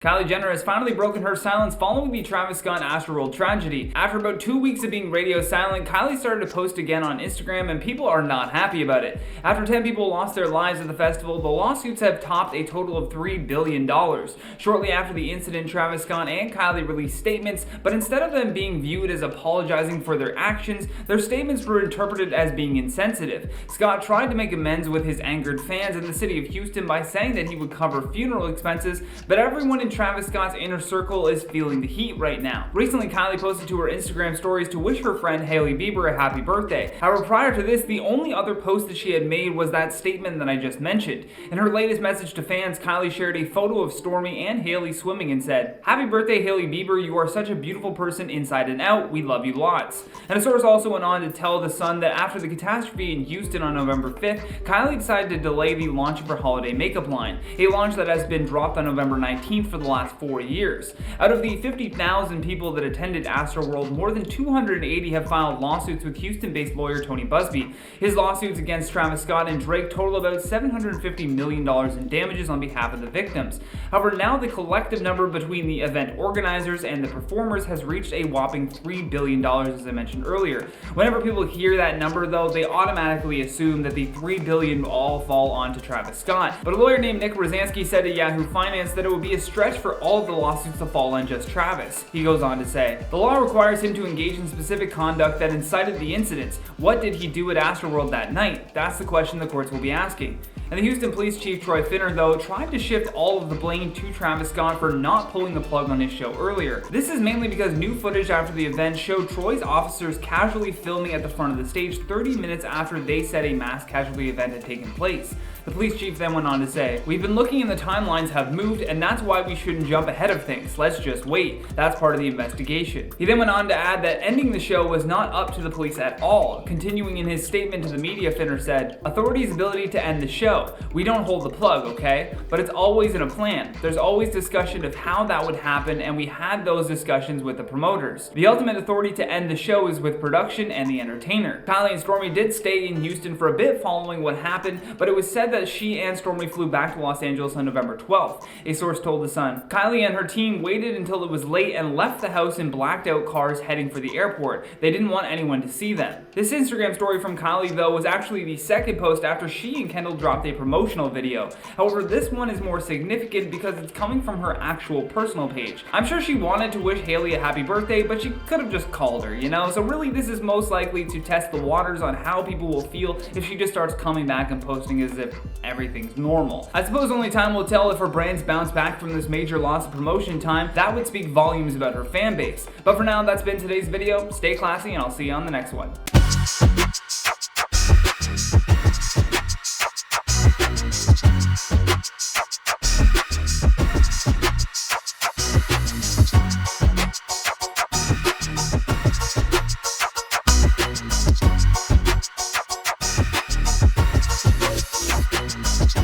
Kylie Jenner has finally broken her silence following the Travis Scott Astroworld tragedy. After about 2 weeks of being radio silent, Kylie started to post again on Instagram, and people are not happy about it. After 10 people lost their lives at the festival, the lawsuits have topped a total of $3 billion. Shortly after the incident, Travis Scott and Kylie released statements, but instead of them being viewed as apologizing for their actions, their statements were interpreted as being insensitive. Scott tried to make amends with his angered fans in the city of Houston by saying that he would cover funeral expenses, but everyone in Travis Scott's inner circle is feeling the heat right now. Recently, Kylie posted to her Instagram stories to wish her friend Hailey Bieber a happy birthday. However, prior to this, the only other post that she had made was that statement that I just mentioned. In her latest message to fans, Kylie shared a photo of Stormi and Hailey swimming and said, "Happy birthday, Hailey Bieber. You are such a beautiful person inside and out. We love you lots." And a source also went on to tell The Sun that after the catastrophe in Houston on November 5th, Kylie decided to delay the launch of her holiday makeup line, a launch that has been dropped on November 19th for the last 4 years. Out of the 50,000 people that attended Astroworld, more than 280 have filed lawsuits with Houston-based lawyer Tony Busby. His lawsuits against Travis Scott and Drake total about $750 million in damages on behalf of the victims. However, now the collective number between the event organizers and the performers has reached a whopping $3 billion, as I mentioned earlier. Whenever people hear that number, though, they automatically assume that the $3 billion will all fall onto Travis Scott. But a lawyer named Nick Rosansky said to Yahoo Finance that it would be a stretch for all of the lawsuits to fall on just Travis. He goes on to say, "The law requires him to engage in specific conduct that incited the incidents. What did he do at Astroworld that night? That's the question the courts will be asking." And the Houston Police Chief Troy Finner, though, tried to shift all of the blame to Travis Scott for not pulling the plug on his show earlier. This is mainly because new footage after the event showed Troy's officers casually filming at the front of the stage 30 minutes after they said a mass casualty event had taken place. The police chief then went on to say, "We've been looking and the timelines have moved, and that's why we shouldn't jump ahead of things. Let's just wait. That's part of the investigation." He then went on to add that ending the show was not up to the police at all. Continuing in his statement to the media, Finner said, "Authorities' ability to end the show. We don't hold the plug, okay? But it's always in a plan. There's always discussion of how that would happen, and we had those discussions with the promoters. The ultimate authority to end the show is with production and the entertainer." Kylie and Stormi did stay in Houston for a bit following what happened, but it was said that she and Stormi flew back to Los Angeles on November 12th. A source told The Sun, "Kylie and her team waited until it was late and left the house in blacked out cars heading for the airport. They didn't want anyone to see them." This Instagram story from Kylie, though, was actually the second post after she and Kendall dropped a promotional video. However, this one is more significant because it's coming from her actual personal page. I'm sure she wanted to wish Hailey a happy birthday, but she could have just called her, you know? So really, this is most likely to test the waters on how people will feel if she just starts coming back and posting as if everything's normal. I suppose only time will tell if her brands bounce back from this major loss of promotion time. That would speak volumes about her fan base. But for now, that's been today's video. Stay classy, and I'll see you on the next one.